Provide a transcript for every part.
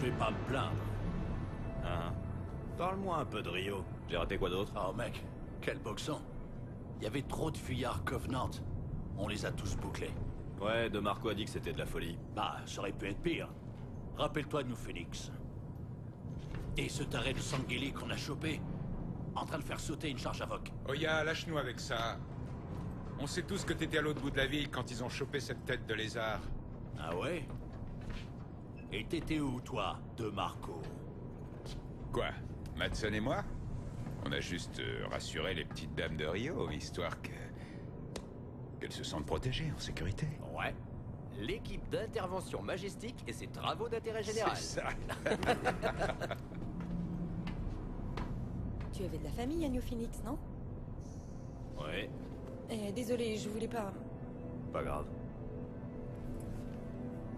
vais pas me plaindre. Hein? Parle-moi un peu de Rio. J'ai raté quoi d'autre? Oh mec, quel boxon. Il y avait trop de fuyards Covenant. On les a tous bouclés. Ouais, De Marco a dit que c'était de la folie. Bah, ça aurait pu être pire. Rappelle-toi de nous, Phoenix. Et ce taré de Sanguili qu'on a chopé, en train de faire sauter une charge à Voc. Oya, lâche-nous avec ça. On sait tous que t'étais à l'autre bout de la ville quand ils ont chopé cette tête de lézard. Ah ouais? Et t'étais où, toi, de Marco? Quoi? Madsen et moi? On a juste rassuré les petites dames de Rio, histoire qu'elles se sentent protégées, en sécurité. Ouais. L'équipe d'intervention majestique et ses travaux d'intérêt général. C'est ça. Tu avais de la famille à New Phoenix, non? Ouais, Désolé, je voulais pas... pas grave.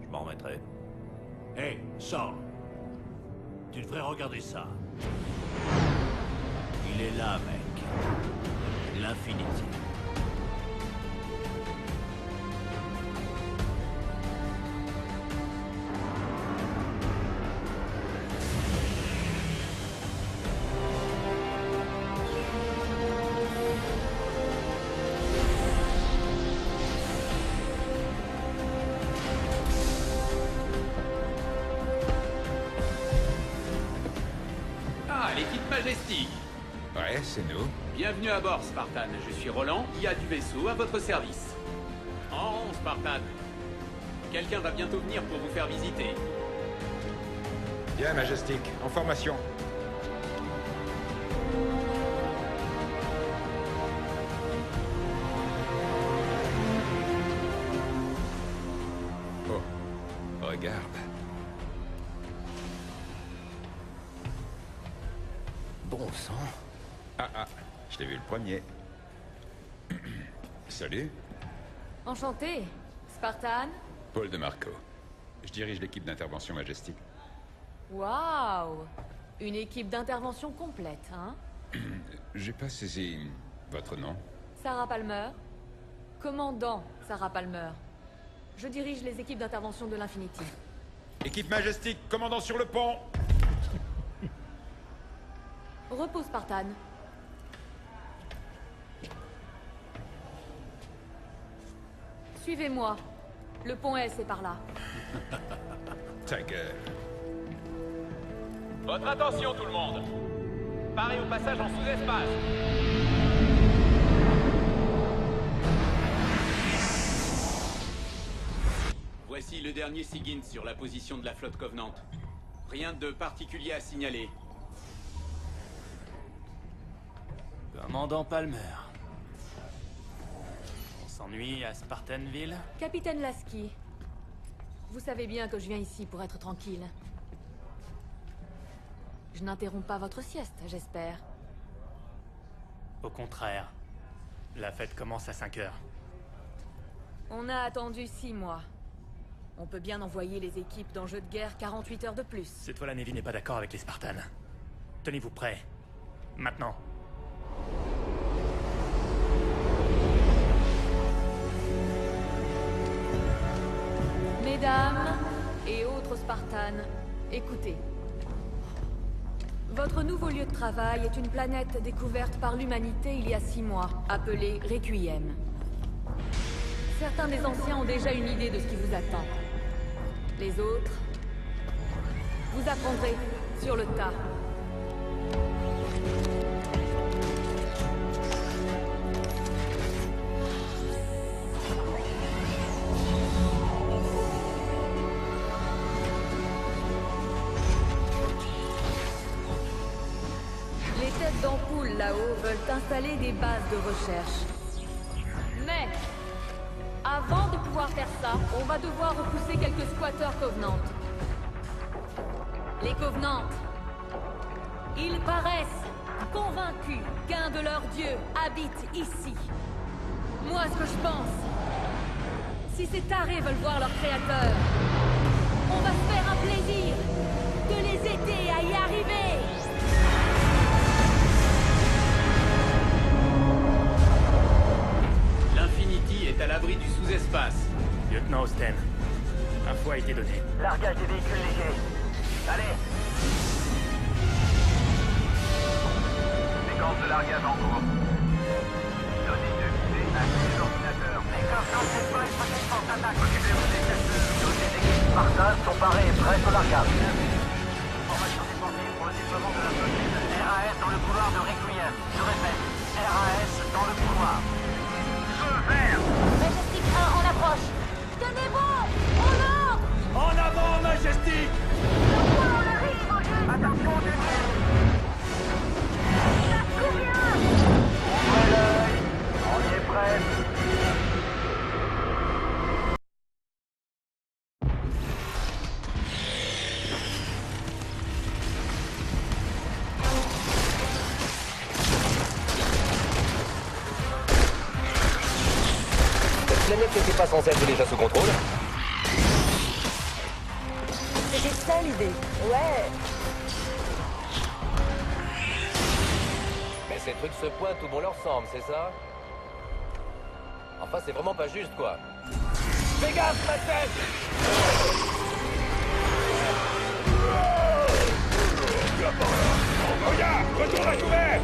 Je m'en remettrai. Hé, Saul. Tu devrais regarder ça. Il est là, mec. L'Infinity. Ah, l'équipe majestique. Ouais, c'est nous. Bienvenue à bord, Spartan. Je suis Roland, IA du vaisseau, à votre service. En rond, Spartan. Quelqu'un va bientôt venir pour vous faire visiter. Bien, Majestic, en formation. Oh, regarde. Bon sang. Ah, je l'ai vu le premier. Salut, Enchanté. Spartan. Paul de Marco. Je dirige l'équipe d'intervention Majestic. Waouh. Une équipe d'intervention complète, hein? J'ai pas saisi votre nom. Sarah Palmer. Commandant Sarah Palmer. Je dirige les équipes d'intervention de l'Infinity. Équipe Majestic, commandant sur le pont. Repos, Spartan. Suivez-moi. Le pont S est par là. Ta gueule. Votre attention, tout le monde. Parez au passage en sous-espace. Voici le dernier SIGINT sur la position de la flotte Covenant. Rien de particulier à signaler. Commandant Palmer. On s'ennuie à Spartanville? Capitaine Lasky. Vous savez bien que je viens ici pour être tranquille. Je n'interromps pas votre sieste, j'espère. Au contraire. La fête commence à 5 heures. On a attendu 6 mois. On peut bien envoyer les équipes dans jeu de guerre 48 heures de plus. Cette fois, la Navy n'est pas d'accord avec les Spartans. Tenez-vous prêts. Maintenant. Mesdames et autres Spartans, écoutez. Votre nouveau lieu de travail est une planète découverte par l'humanité il y a 6 mois, appelée Requiem. Certains des anciens ont déjà une idée de ce qui vous attend. Les autres, vous apprendrez sur le tas. Les têtes d'ampoule là-haut veulent installer des bases de recherche. Mais, avant de pouvoir faire ça, on va devoir repousser quelques squatteurs Covenant. Les Covenants, ils paraissent convaincus qu'un de leurs dieux habite ici. Moi, ce que je pense, si ces tarés veulent voir leur créateur, on va se faire un plaisir de les aider à y arriver. L'Infinity est à l'abri du sous-espace. Lieutenant Austen, info a été donnée. Largage des véhicules légers. Allez. Séquence de largage en cours. Donnez de visée à tous les ordinateurs. Les coffres n'en pas une petite force d'attaque. Occupez-vous des secteurs. Toutes les équipes Spartan sont parées et prêtes au largage. Formation défensive pour le déploiement de la flottille. RAS dans le couloir de Requiem. Je répète, RAS dans le couloir. Feu vert. Majestic 1 en approche. Tenez bon. Au nord. En avant, Majestic! Attention, Denis. Ouvrez l'œil. On y est prêt. Cette planète n'était pas censée être déjà sous contrôle. C'était ça l'idée. Ouais. Mais ces trucs se pointent où bon leur semble, c'est ça? Enfin, c'est vraiment pas juste, quoi. Fais gaffe, ma tête! Regarde, retourne à couvert.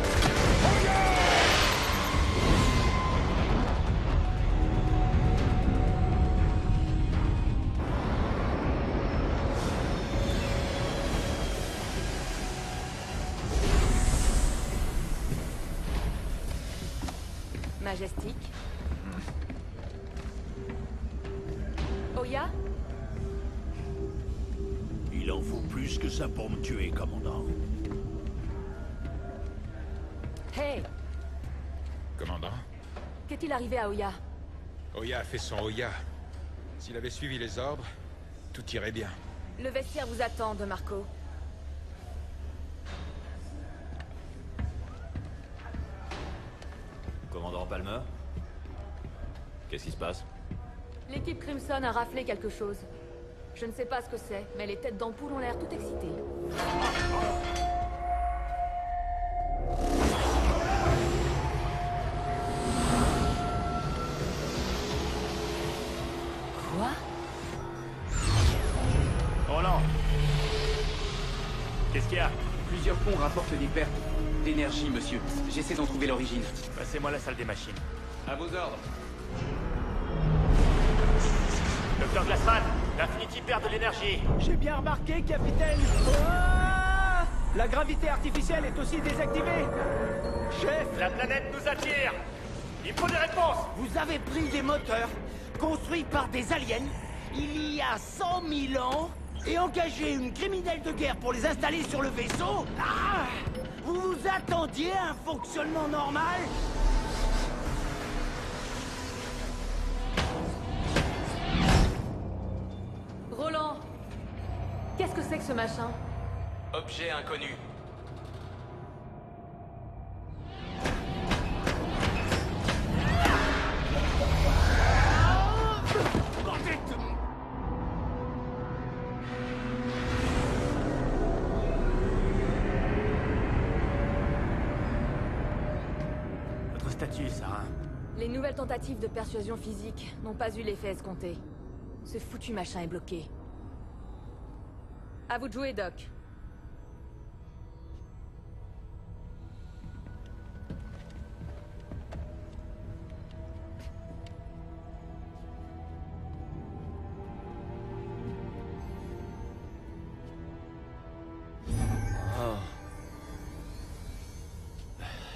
Majestic. Oya? Il en faut plus que ça pour me tuer, commandant. Hey! Commandant, Qu'est-il arrivé à Oya? Oya a fait son Oya. S'il avait suivi les ordres, tout irait bien. Le vestiaire vous attend, De Marco. Commandant Palmer? Qu'est-ce qui se passe? L'équipe Crimson a raflé quelque chose. Je ne sais pas ce que c'est, mais les têtes d'ampoule ont l'air tout excitées. Quoi? Roland! Qu'est-ce qu'il y a? Plusieurs ponts rapportent des pertes d'énergie, monsieur. J'essaie d'en trouver l'origine. Passez-moi la salle des machines. À vos ordres. Docteur Glassman, l'Infinity perd de l'énergie. J'ai bien remarqué, capitaine. La gravité artificielle est aussi désactivée. Chef, La planète nous attire. Il faut des réponses. vous avez pris des moteurs construits par des aliens il y a 100 000 ans et engagé une criminelle de guerre pour les installer sur le vaisseau. Vous vous attendiez à un fonctionnement normal? Roland! Qu'est-ce que c'est que ce machin? Objet inconnu. Votre statut, Sarah. Les nouvelles tentatives de persuasion physique n'ont pas eu l'effet escompté. Ce foutu machin est bloqué. À vous de jouer, Doc.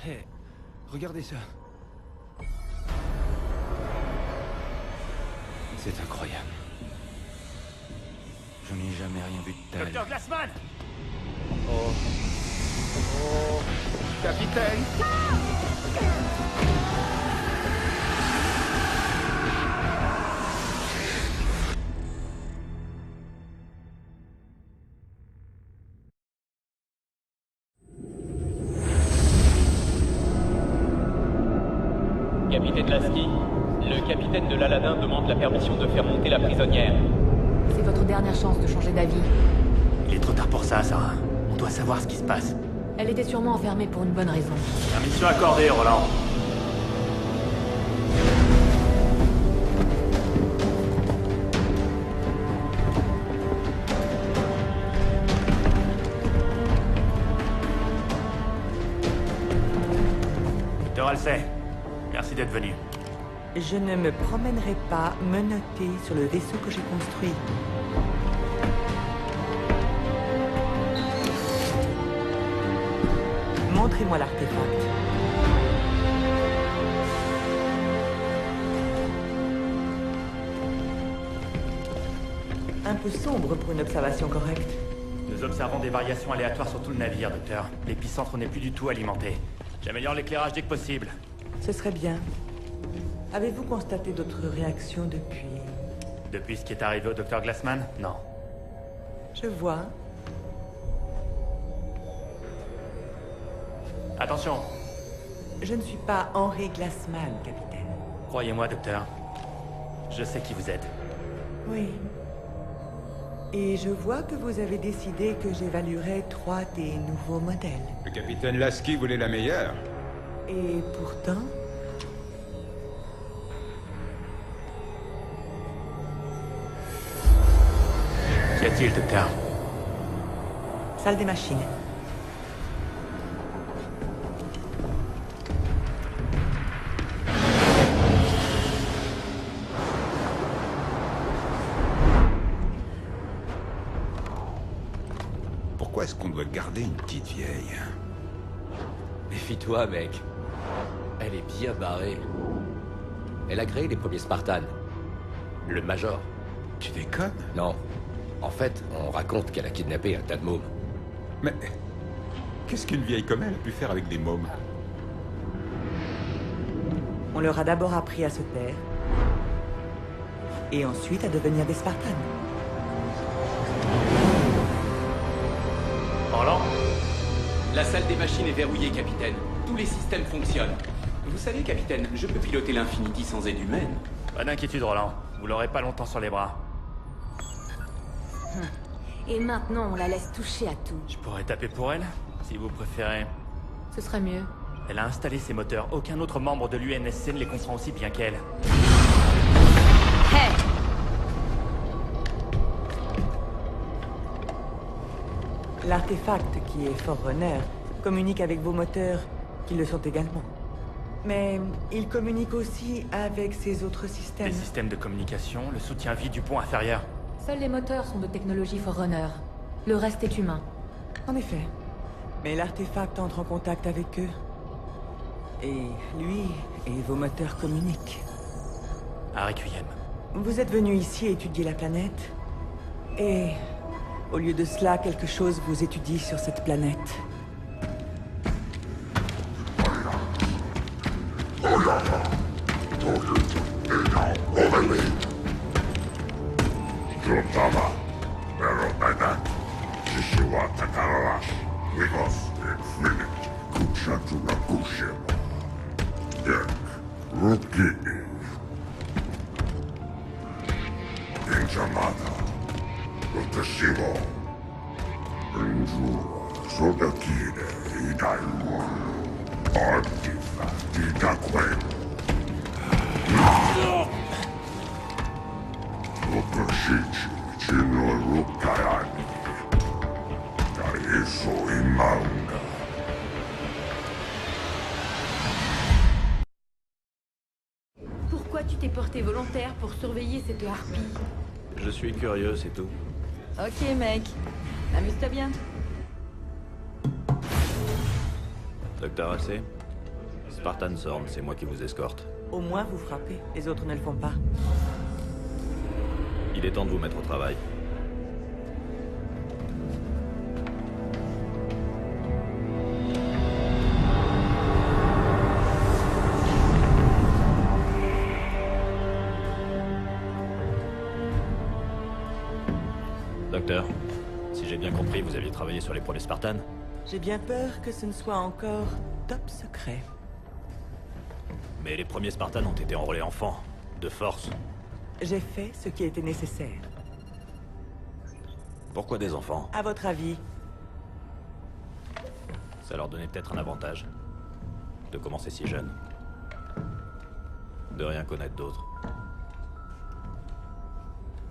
Hé, regardez ça. C'est incroyable. Je n'ai jamais rien vu de tel. Docteur Glassman! Capitaine! Capitaine Lasky, le capitaine de l'Aladin demande la permission de faire monter la prisonnière. C'est votre dernière chance de changer d'avis. Il est trop tard pour ça, Sarah. On doit savoir ce qui se passe. Elle était sûrement enfermée pour une bonne raison. Permission accordée, Roland. sais. Merci d'être venu. Je ne me promènerai pas menotté sur le vaisseau que j'ai construit. Montrez-moi l'artefact. Un peu sombre pour une observation correcte. Nous observons des variations aléatoires sur tout le navire, docteur. L'épicentre n'est plus du tout alimenté. J'améliore l'éclairage dès que possible. Ce serait bien. Avez-vous constaté d'autres réactions depuis... Depuis ce qui est arrivé au docteur Glassman? Non. Je vois. Attention. Je ne suis pas Henry Glassman, capitaine. Croyez-moi, docteur. Je sais qui vous êtes. Oui. Et je vois que vous avez décidé que j'évaluerais 3 des nouveaux modèles. Le capitaine Lasky voulait la meilleure. Et pourtant... Qu'y a-t-il, docteur? Salle des machines. Pourquoi est-ce qu'on doit garder une petite vieille? Méfie-toi, mec. Elle est bien barrée. Elle a créé les premiers Spartans. Le Major. Tu déconnes? Non. En fait, on raconte qu'elle a kidnappé un tas de mômes. Mais... qu'est-ce qu'une vieille comme elle a pu faire avec des mômes? On leur a d'abord appris à se taire. Et ensuite à devenir des Spartans. Roland? La salle des machines est verrouillée, capitaine. Tous les systèmes fonctionnent. Vous savez, capitaine, je peux piloter l'Infinity sans aide humaine. Pas d'inquiétude, Roland. Vous l'aurez pas longtemps sur les bras. Et maintenant, on la laisse toucher à tout. Je pourrais taper pour elle, si vous préférez. Ce serait mieux. Elle a installé ses moteurs. Aucun autre membre de l'UNSC ne les comprend aussi bien qu'elle. Hey! L'artefact, qui est Forerunner, communique avec vos moteurs, qui le sont également. Mais il communique aussi avec ces autres systèmes. Les systèmes de communication, le soutien vie du pont inférieur. Seuls les moteurs sont de technologie Forerunner. Le reste est humain. En effet. Mais l'artefact entre en contact avec eux. Et lui et vos moteurs communiquent. À Requiem. Vous êtes venu ici étudier la planète. Et au lieu de cela, quelque chose vous étudie sur cette planète. Pourquoi tu t'es porté volontaire pour surveiller cette harpie? Je suis curieux, c'est tout. Ok, mec. Amuse-toi bien. Docteur AC, Spartan Zorn, c'est moi qui vous escorte. Au moins vous frappez, les autres ne le font pas. Il est temps de vous mettre au travail. Docteur, si j'ai bien compris, vous aviez travaillé sur les premiers Spartans? J'ai bien peur que ce ne soit encore top secret. Mais les premiers Spartans ont été enrôlés enfants, de force. J'ai fait ce qui était nécessaire. Pourquoi des enfants? À votre avis? Ça leur donnait peut-être un avantage. De commencer si jeune. De rien connaître d'autre.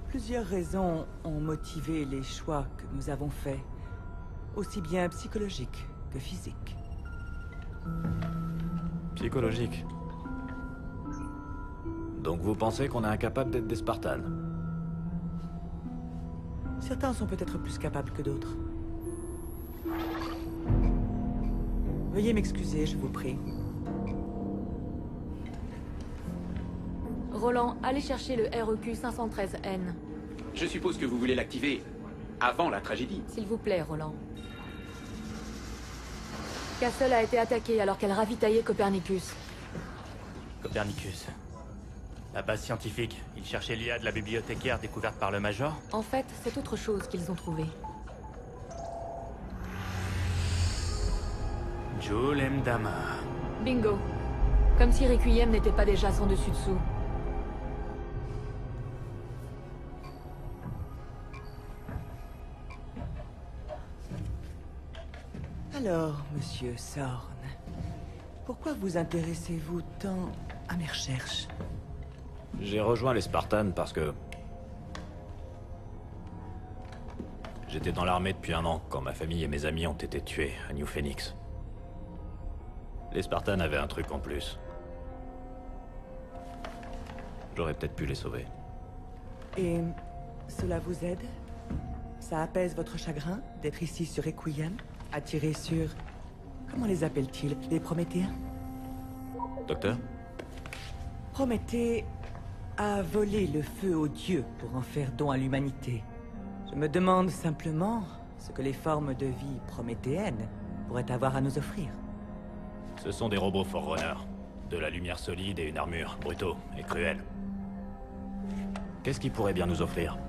Plusieurs raisons ont motivé les choix que nous avons faits, aussi bien psychologiques que physiques. Psychologique. Donc vous pensez qu'on est incapable d'être des Spartans? Certains sont peut-être plus capables que d'autres. Veuillez m'excuser, je vous prie. Roland, allez chercher le REQ 513N. Je suppose que vous voulez l'activer avant la tragédie. S'il vous plaît, Roland. Castle a été attaquée alors qu'elle ravitaillait Copernicus. Copernicus. La base scientifique. Ils cherchaient l'IA de la bibliothécaire découverte par le Major. En fait, c'est autre chose qu'ils ont trouvé. Joul Mdama. Bingo. Comme si Requiem n'était pas déjà son dessus-dessous. Alors, monsieur Sorn, pourquoi vous intéressez-vous tant à mes recherches? J'ai rejoint les Spartans parce que... J'étais dans l'armée depuis 1 an, quand ma famille et mes amis ont été tués à New Phoenix. Les Spartans avaient un truc en plus. J'aurais peut-être pu les sauver. Et cela vous aide? Ça apaise votre chagrin d'être ici sur Requiem, attiré sur... Comment les appelle-t-il? Les Prométhéens? Docteur? Prométhée a volé le feu aux dieux pour en faire don à l'humanité. Je me demande simplement ce que les formes de vie prométhéennes pourraient avoir à nous offrir. Ce sont des robots Forerunner. De la lumière solide et une armure, brutaux et cruels. Qu'est-ce qu'ils pourraient bien nous offrir?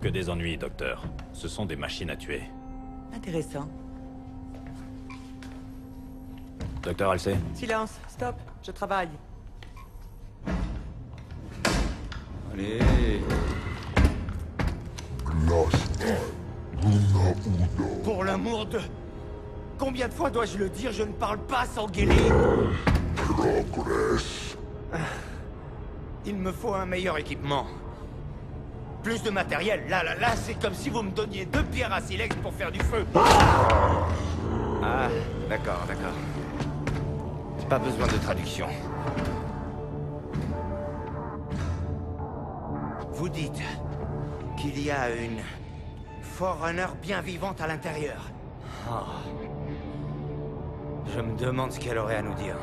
Que des ennuis, docteur. Ce sont des machines à tuer. Intéressant. Docteur Halsey? Silence, stop, je travaille. Allez... Pour l'amour de... Combien de fois dois-je le dire? Je ne parle pas Sanguéli. Il me faut un meilleur équipement. Plus de matériel. Là, c'est comme si vous me donniez 2 pierres à silex pour faire du feu. Ah, d'accord. Pas besoin de traduction. Vous dites qu'il y a une Forerunner bien vivante à l'intérieur. Oh. Je me demande ce qu'elle aurait à nous dire.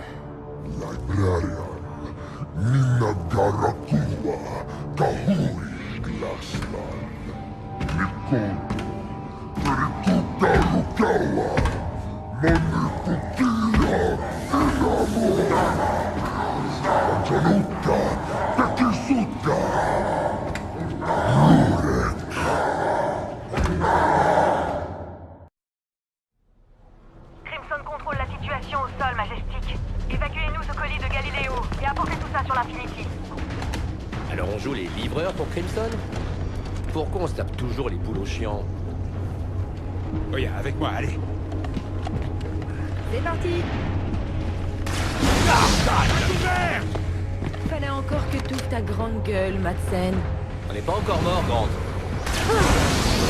Crimson contrôle la situation au sol, Majestic. Évacuez-nous ce colis de Galiléo et apportez tout ça sur l'Infinity. Alors on joue les livreurs pour Crimson? Pourquoi on se tape toujours les boulots chiants? Oui, avec moi, allez. C'est parti! Fallait encore que t'ouvres ta grande gueule, Madsen. On n'est pas encore mort, Grande.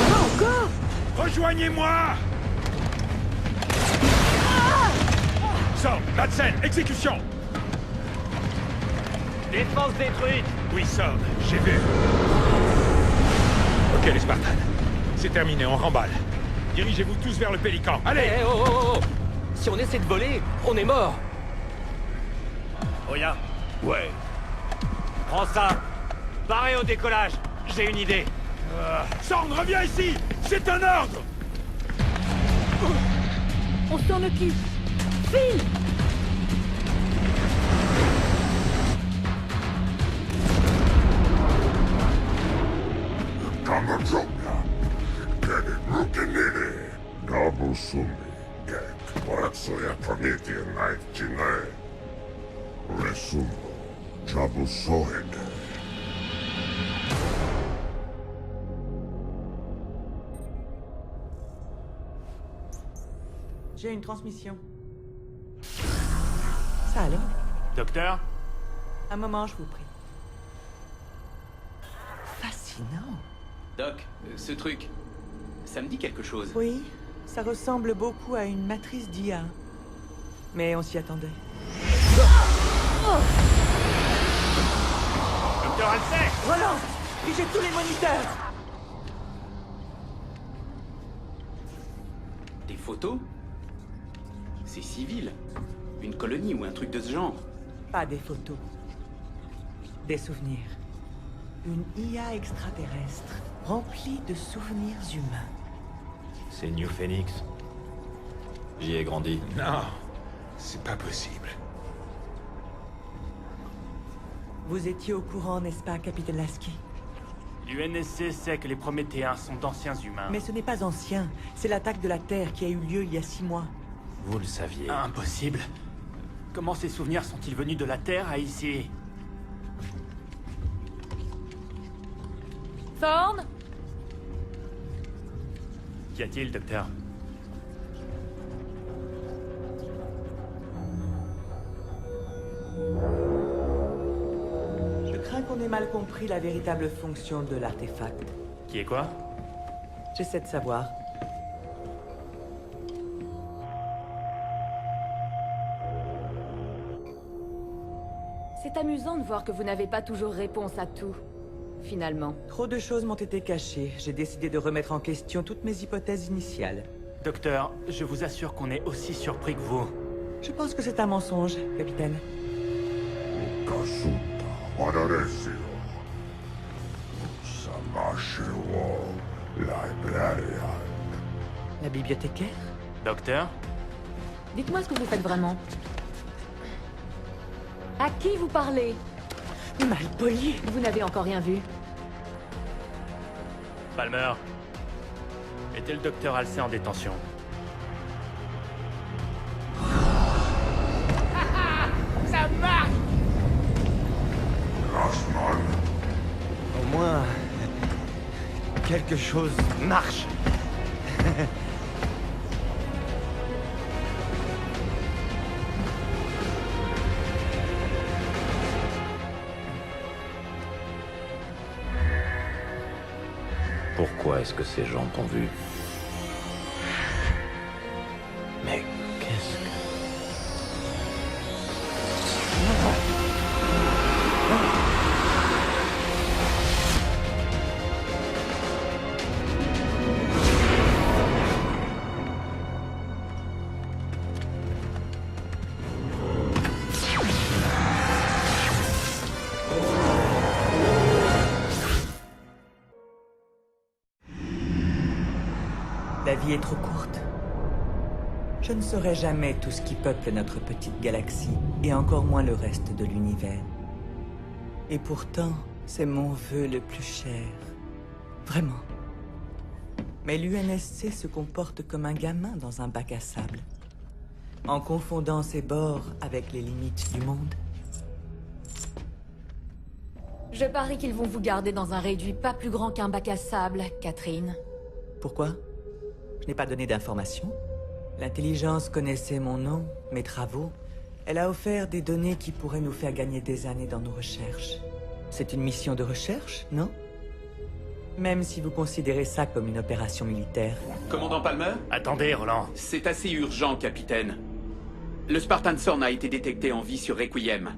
Pas encore! Rejoignez-moi! Sorn, Madsen, exécution! Défense détruite! Oui, Sorn, j'ai vu. Ok, les Spartans. C'est terminé, on remballe. Dirigez-vous tous vers le Pélican. Allez! Oh! Si on essaie de voler, on est mort! Oya, Ouais. prends ça! Parez au décollage! J'ai une idée! Sorn, reviens ici! C'est un ordre! On s'en occupe! File! J'ai une transmission. Ça allait? Docteur? Un moment, je vous prie. Fascinant. Doc, ce truc, ça me dit quelque chose. Oui, ça ressemble beaucoup à une matrice d'IA. Mais on s'y attendait. Docteur Halsey! Relance! Figez tous les moniteurs! Des photos? C'est civil. Une colonie ou un truc de ce genre. Pas des photos. Des souvenirs. Une IA extraterrestre, remplie de souvenirs humains. C'est New Phoenix. J'y ai grandi. Non, c'est pas possible. Vous étiez au courant, n'est-ce pas, Capitaine Lasky? L'UNSC sait que les Prométhéens sont d'anciens humains. Mais ce n'est pas ancien. C'est l'attaque de la Terre qui a eu lieu il y a 6 mois. Vous le saviez. Impossible. Comment ces souvenirs sont-ils venus de la Terre à ici? Thorne? Qu'y a-t-il, docteur? Je crains qu'on ait mal compris la véritable fonction de l'artefact. Qui est quoi? J'essaie de savoir. C'est amusant de voir que vous n'avez pas toujours réponse à tout, finalement. Trop de choses m'ont été cachées. J'ai décidé de remettre en question toutes mes hypothèses initiales. Docteur, je vous assure qu'on est aussi surpris que vous. Je pense que c'est un mensonge, capitaine. La bibliothécaire? Docteur? Dites-moi ce que vous faites vraiment. À qui vous parlez? Mal poli. Vous n'avez encore rien vu. Palmer. Mettez le docteur Halsey en détention. Ça marche! Au moins, quelque chose marche. Pourquoi est-ce que ces gens t'ont vu? Mais qu'est-ce que... La vie est trop courte. Je ne saurai jamais tout ce qui peuple notre petite galaxie, et encore moins le reste de l'univers. Et pourtant, c'est mon vœu le plus cher. Vraiment. Mais l'UNSC se comporte comme un gamin dans un bac à sable, en confondant ses bords avec les limites du monde. Je parie qu'ils vont vous garder dans un réduit pas plus grand qu'un bac à sable, Catherine. Pourquoi? Je n'ai pas donné d'informations. L'intelligence connaissait mon nom, mes travaux. Elle a offert des données qui pourraient nous faire gagner des années dans nos recherches. C'est une mission de recherche, non? Même si vous considérez ça comme une opération militaire. Commandant Palmer? Attendez, Roland. C'est assez urgent, capitaine. Le Spartan Thorn a été détecté en vie sur Requiem.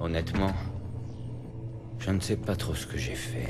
Honnêtement, je ne sais pas trop ce que j'ai fait.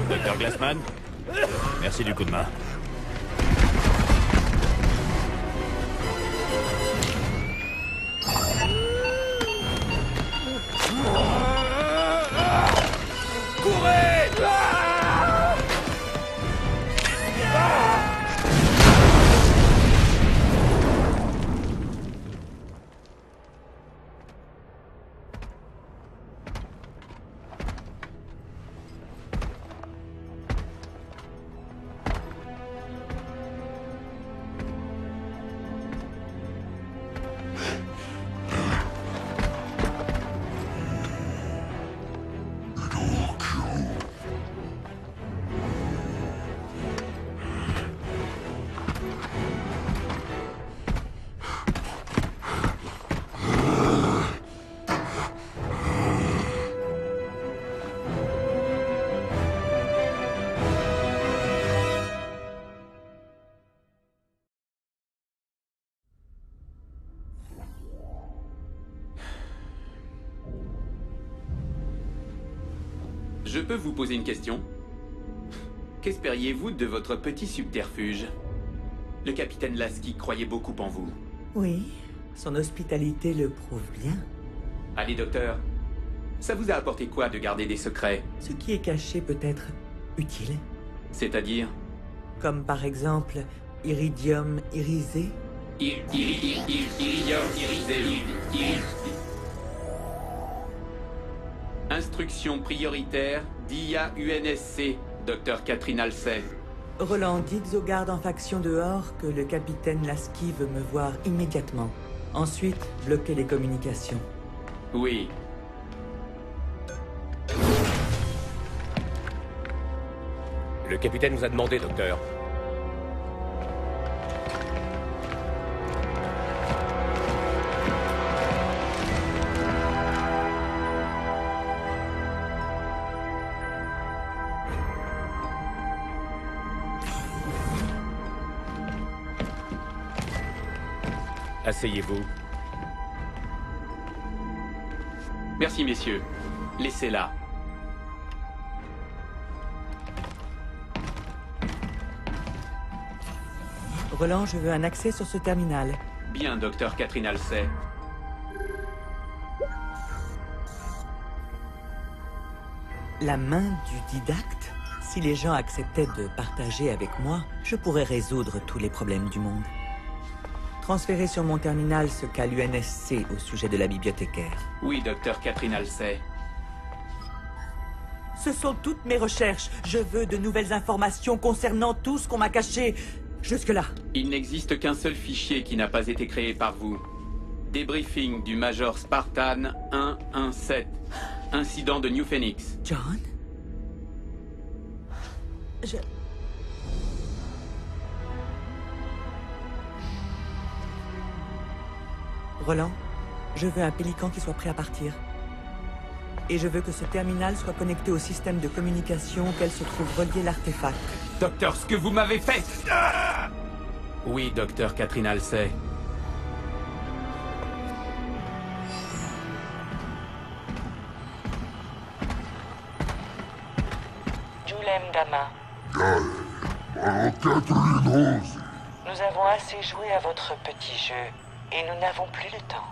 Dr. Glassman, merci du coup de main. Je peux vous poser une question? Qu'espériez-vous de votre petit subterfuge? Le capitaine Lasky croyait beaucoup en vous. Oui, son hospitalité le prouve bien. Allez, docteur. Ça vous a apporté quoi de garder des secrets? Ce qui est caché peut être utile. C'est-à-dire? Comme par exemple, iridium irisé. Iridium irisé. Instruction prioritaire d'IA UNSC, Dr. Catherine Halsey. Roland, dites aux gardes en faction dehors que le capitaine Lasky veut me voir immédiatement. Ensuite, bloquez les communications. Oui. Le capitaine nous a demandé, docteur. Asseyez-vous. Merci, messieurs. Laissez-la. Roland, je veux un accès sur ce terminal. Bien, Dr. Catherine Halsey. La main du didacte? Si les gens acceptaient de partager avec moi, je pourrais résoudre tous les problèmes du monde. Transférez sur mon terminal ce qu'a l'UNSC au sujet de la bibliothécaire. Oui, Dr. Catherine Halsey. Ce sont toutes mes recherches. Je veux de nouvelles informations concernant tout ce qu'on m'a caché jusque-là. Il n'existe qu'un seul fichier qui n'a pas été créé par vous. Débriefing du Major Spartan 117. Incident de New Phoenix. John? Roland, je veux un pélican qui soit prêt à partir. Et je veux que ce terminal soit connecté au système de communication auquel se trouve relié l'artefact. Docteur, ce que vous m'avez fait... Oui, Dr. Catherine Halsey. Julem Dama. Nous avons assez joué à votre petit jeu, et nous n'avons plus le temps.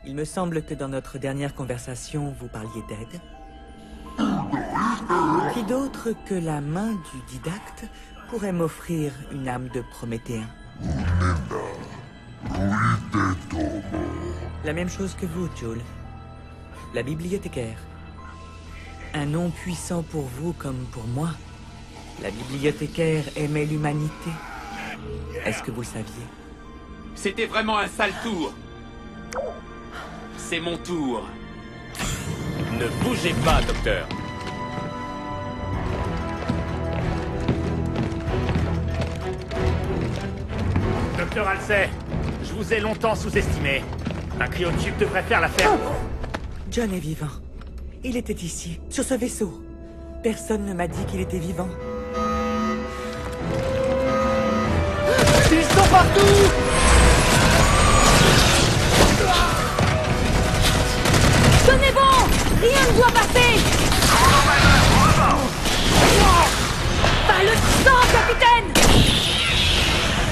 Il me semble que dans notre dernière conversation, vous parliez d'aide. Qui d'autre que la main du didacte pourrait m'offrir une âme de Prométhéen? La même chose que vous, Jules. La bibliothécaire. Un nom puissant pour vous comme pour moi. La bibliothécaire aimait l'humanité. Est-ce que vous le saviez? C'était vraiment un sale tour. C'est mon tour. Ne bougez pas, docteur. Docteur Halsey, je vous ai longtemps sous-estimé. Un cryotube devrait faire l'affaire. John est vivant. Il était ici, sur ce vaisseau. Personne ne m'a dit qu'il était vivant. Ils sont partout! Tenez bon! Rien ne doit passer! Pas le sang, capitaine!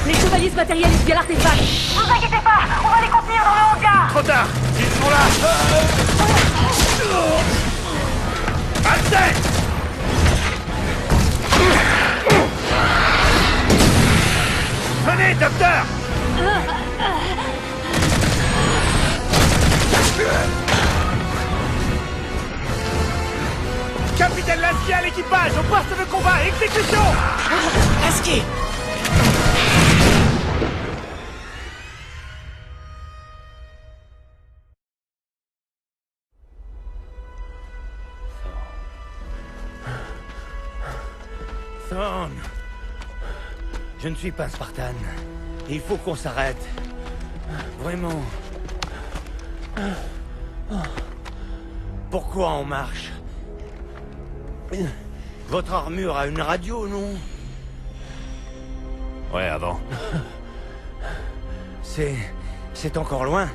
Les chevaliers se matérialisent via l'artefact. Ne vous inquiétez pas, on va les contenir dans le hangar. Trop tard! Ils sont là! Halsey! Venez, docteur! Capitaine Lasky à l'équipage, au poste de combat, exécution! Lasky! Thorn, je ne suis pas Spartan. Il faut qu'on s'arrête. Vraiment. Pourquoi on marche? Votre armure a une radio, non? Ouais, avant. C'est encore loin?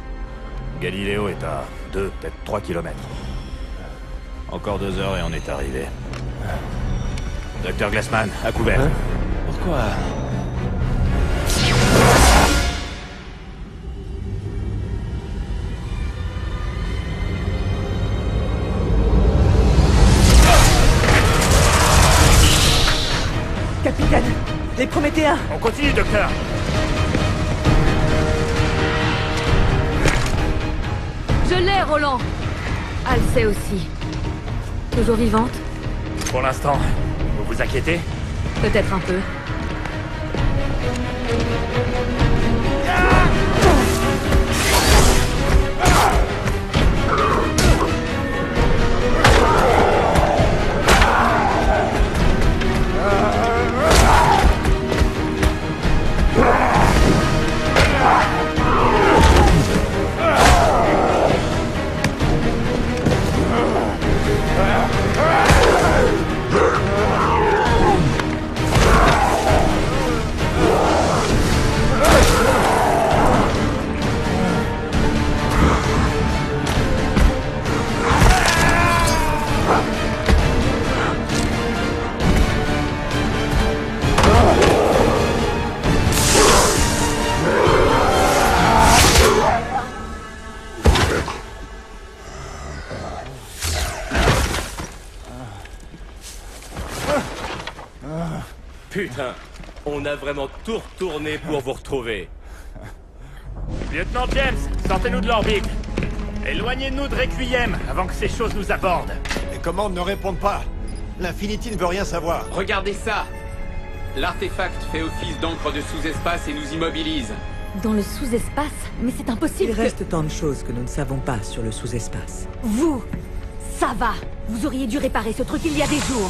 Galiléo est à 2, peut-être 3 kilomètres. Encore 2 heures et on est arrivé. Docteur Glassman, à couvert. Hein? Pourquoi? Capitaine, les Prométhéens! On continue, docteur! Je l'ai, Roland. Halsey aussi. Toujours vivante? Pour l'instant, vous vous inquiétez? Peut-être un peu. Putain, on a vraiment tout retourné pour vous retrouver. Lieutenant James, sortez-nous de l'orbite. Éloignez-nous de Requiem avant que ces choses nous abordent. Les commandes ne répondent pas. L'Infinity ne veut rien savoir. Regardez ça! L'artefact fait office d'encre de sous-espace et nous immobilise. Dans le sous-espace? Mais c'est impossible. Il reste tant de choses que nous ne savons pas sur le sous-espace. Vous! Ça va! Vous auriez dû réparer ce truc il y a des jours.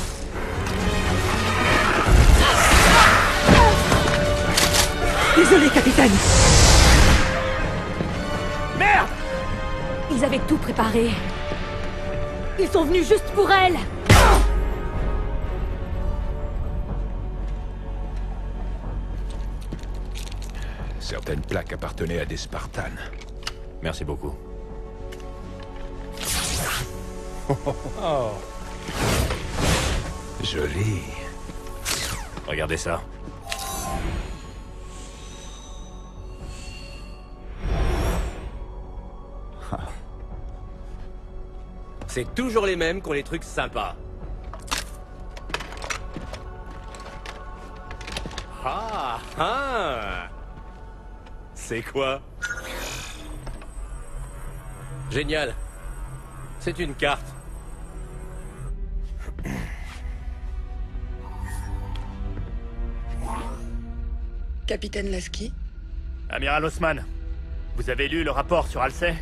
Désolé, capitaine! Merde! Ils avaient tout préparé. Ils sont venus juste pour elle! Certaines plaques appartenaient à des Spartans. Merci beaucoup. Oh. Joli. Regardez ça. C'est toujours les mêmes qui ont les trucs sympas. Ah ah! C'est quoi? Génial. C'est une carte. Capitaine Lasky? Amiral Osman, vous avez lu le rapport sur Halsey?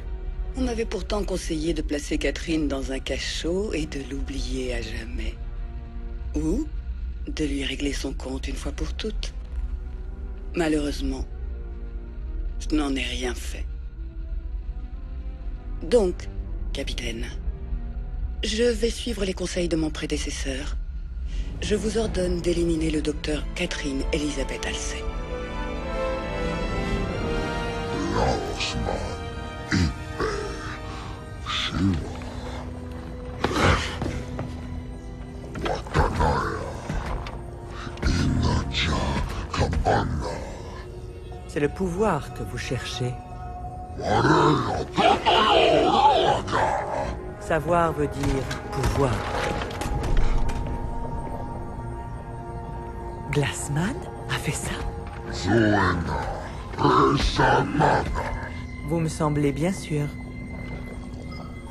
On m'avait pourtant conseillé de placer Catherine dans un cachot et de l'oublier à jamais. Ou de lui régler son compte une fois pour toutes. Malheureusement, je n'en ai rien fait. Donc, capitaine, je vais suivre les conseils de mon prédécesseur. Je vous ordonne d'éliminer le docteur Catherine Elizabeth Halsey. C'est le pouvoir que vous cherchez. Savoir veut dire pouvoir. Glassman a fait ça? Vous me semblez bien sûr.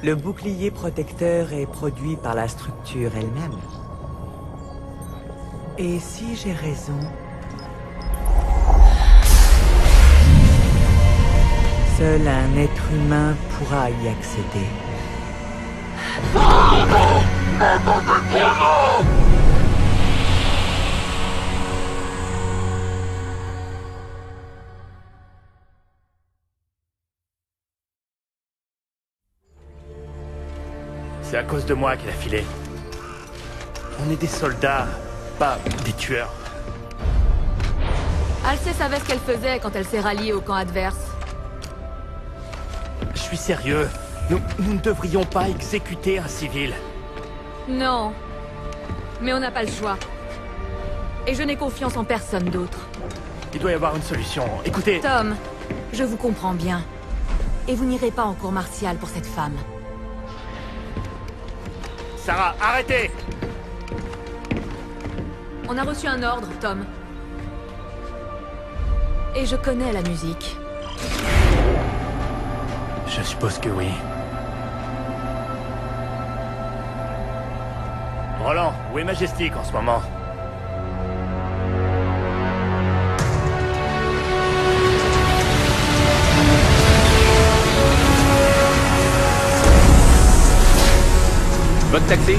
Le bouclier protecteur est produit par la structure elle-même. Et si j'ai raison, seul un être humain pourra y accéder. C'est à cause de moi qu'elle a filé. On est des soldats, pas des tueurs. Halsey savait ce qu'elle faisait quand elle s'est ralliée au camp adverse. Je suis sérieux. Nous ne devrions pas exécuter un civil. Non. Mais on n'a pas le choix. Et je n'ai confiance en personne d'autre. Il doit y avoir une solution. Écoutez... Tom, je vous comprends bien. Et vous n'irez pas en cour martiale pour cette femme. Sarah, arrêtez! On a reçu un ordre, Tom. Et je connais la musique. Je suppose que oui. Roland, où est Majestic en ce moment? Votre taxi?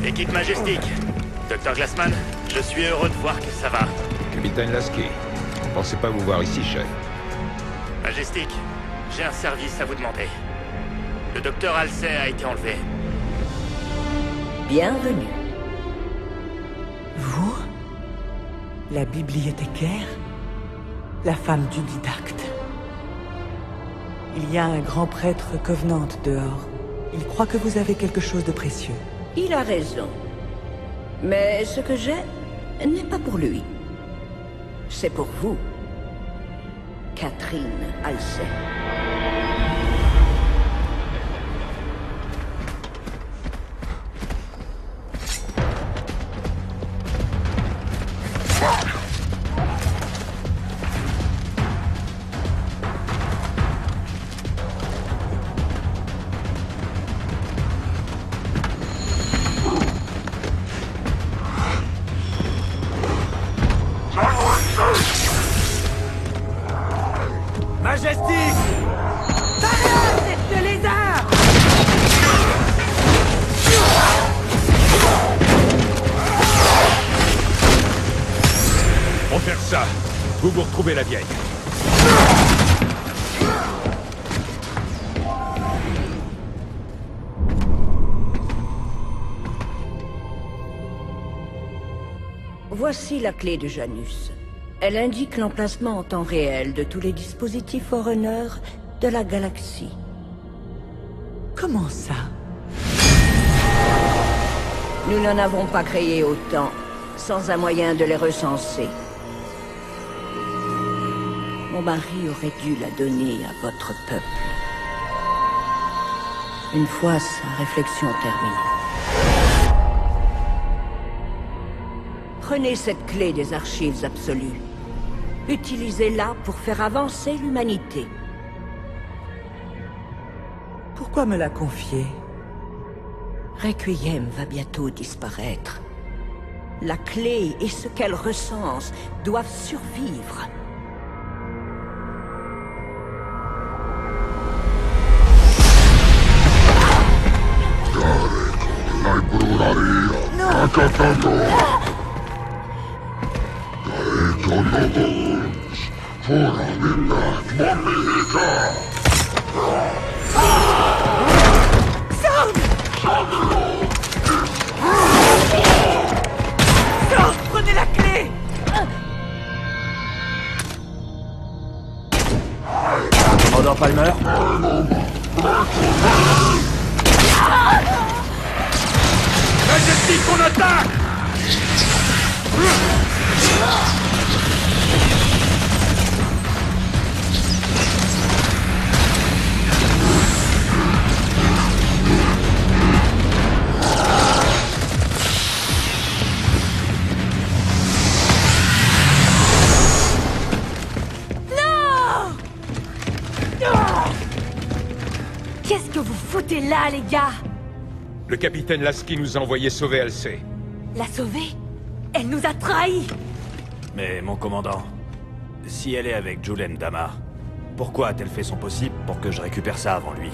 Équipe Majestic. Dr. Glassman, je suis heureux de voir que ça va. Capitaine Lasky, pensez pas vous voir ici, chef. Majestic, j'ai un service à vous demander. Le docteur Halsey a été enlevé. Bienvenue. Vous? La bibliothécaire? La femme du didacte. Il y a un grand prêtre Covenant dehors. Il croit que vous avez quelque chose de précieux. Il a raison. Mais ce que j'ai n'est pas pour lui. C'est pour vous, Catherine Halsey. Majestic! Par-là, tête de lézard! Pour faire ça, vous retrouvez la vieille. Voici la clé de Janus. Elle indique l'emplacement en temps réel de tous les dispositifs Forerunner de la galaxie. Comment ça? Nous n'en avons pas créé autant, sans un moyen de les recenser. Mon mari aurait dû la donner à votre peuple. Une fois sa réflexion terminée. Prenez cette clé des archives absolues. Utilisez-la pour faire avancer l'humanité. Pourquoi me la confier? Requiem va bientôt disparaître. La clé et ce qu'elle recense doivent survivre. Prenez la clé! Commandant Palmer? Majestic, on attaque! Qu'est-ce que vous foutez là, les gars? Le capitaine Lasky nous a envoyé sauver Halsey. La sauver? Elle nous a trahis! Mais mon commandant, si elle est avec Julen Damar, pourquoi a-t-elle fait son possible pour que je récupère ça avant lui?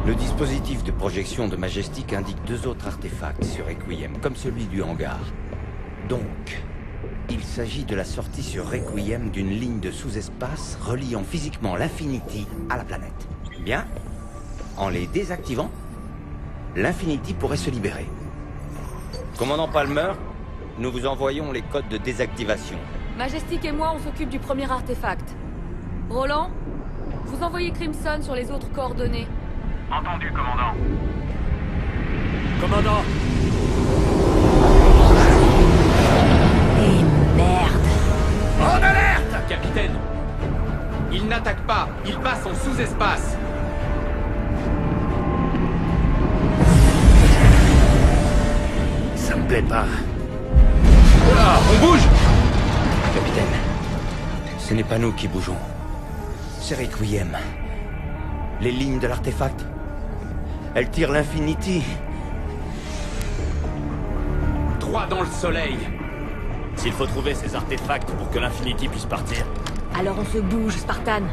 Le dispositif de projection de Majestic indique 2 autres artefacts sur Requiem, comme celui du hangar. Donc, il s'agit de la sortie sur Requiem d'une ligne de sous-espace reliant physiquement l'Infinity à la planète. Bien. En les désactivant, l'Infinity pourrait se libérer. Commandant Palmer, nous vous envoyons les codes de désactivation. Majestic et moi, on s'occupe du premier artefact. Roland, vous envoyez Crimson sur les autres coordonnées. Entendu, commandant. Commandant! Et merde! En alerte! Capitaine! Il n'attaque pas, il passe en sous-espace. Ça me plaît pas. Ah, on bouge! Capitaine, ce n'est pas nous qui bougeons. C'est Requiem. Les lignes de l'artefact. Elles tirent l'Infinity. Droit dans le soleil. S'il faut trouver ces artefacts pour que l'Infinity puisse partir. Alors on se bouge, Spartan.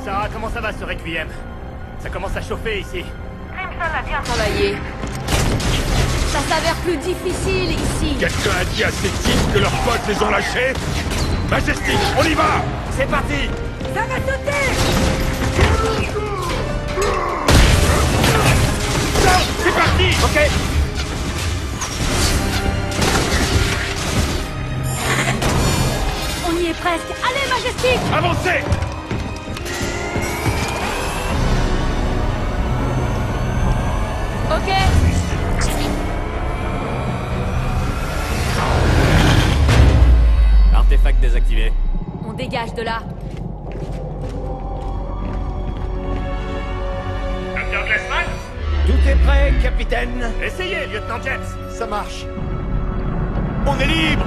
Sarah, comment ça va ce Requiem? Ça commence à chauffer ici. Crimson a bien Travailler. Ça s'avère plus difficile ici. Quelqu'un a dit à ces types que leurs potes les ont lâchés? Majestic, on y va! C'est parti! Ça va sauter! C'est parti! Ok! On y est presque. Allez, Majestic! Avancez! Ok. Artefact désactivé. On dégage de là. Docteur Glassman? Tout est prêt, capitaine. Essayez, lieutenant James. Ça marche. On est libre.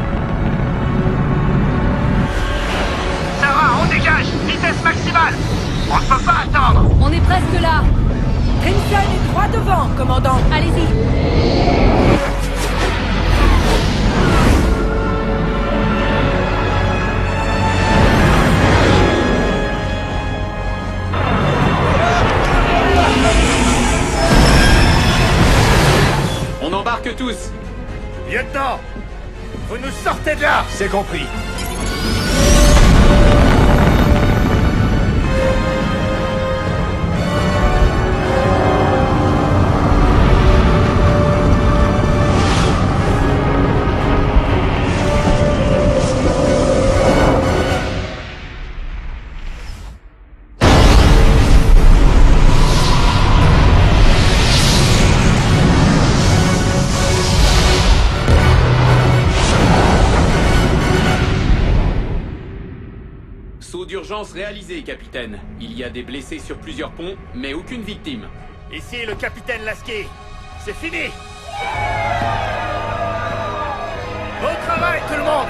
Sarah, on dégage! Vitesse maximale! On ne peut pas attendre! On est presque là. Crimson est droit devant, commandant. Allez-y. tous. Lieutenant, vous nous sortez de là. C'est compris. Saut d'urgence réalisé, capitaine. Il y a des blessés sur plusieurs ponts, mais aucune victime. Ici le capitaine Lasky. C'est fini. Au travail, tout le monde.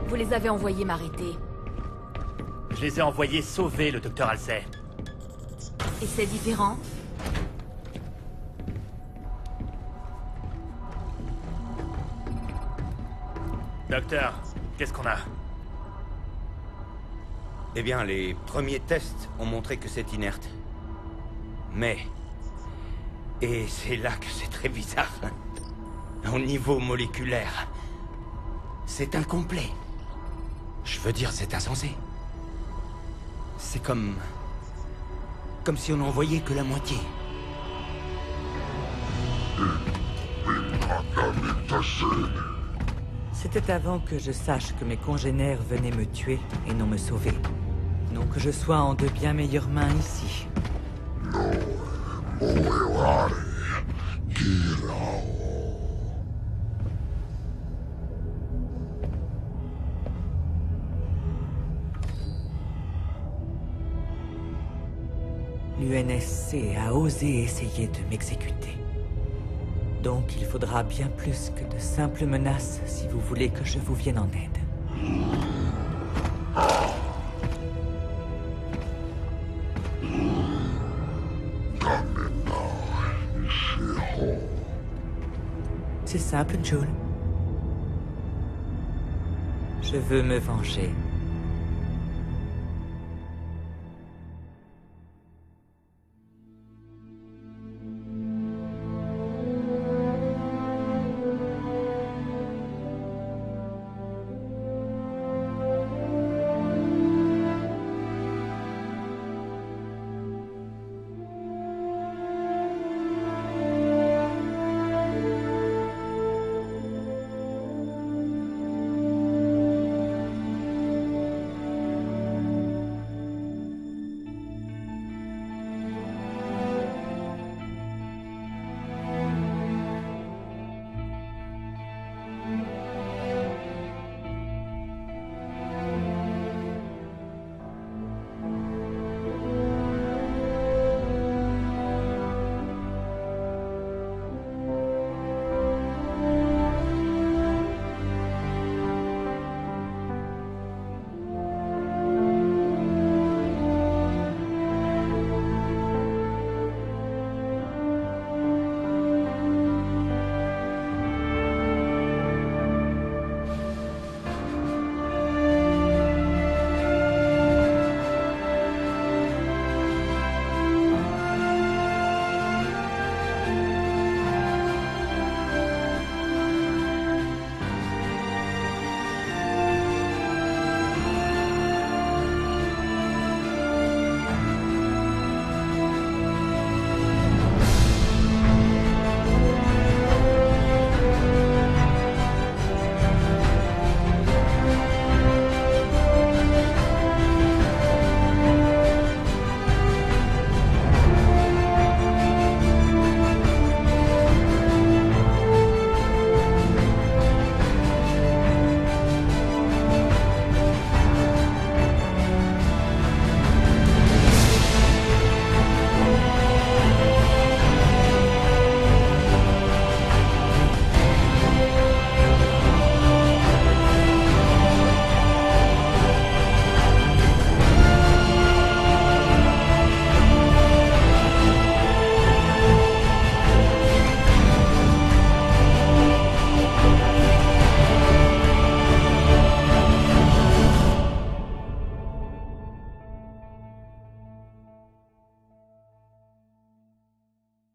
Vous les avez envoyés m'arrêter. Je les ai envoyés sauver le docteur Halsey. Et c'est différent? Docteur, qu'est-ce qu'on a? Eh bien, les premiers tests ont montré que c'est inerte. Mais... Et c'est là que c'est très bizarre. Au niveau moléculaire, c'est incomplet. Je veux dire, c'est insensé. C'est comme si on n'en voyait que la moitié. C'était avant que je sache que mes congénères venaient me tuer et non me sauver. Non que je sois en de bien meilleures mains ici. L'UNSC a osé essayer de m'exécuter. Donc il faudra bien plus que de simples menaces si vous voulez que je vous vienne en aide. C'est simple, Joel. Je veux me venger.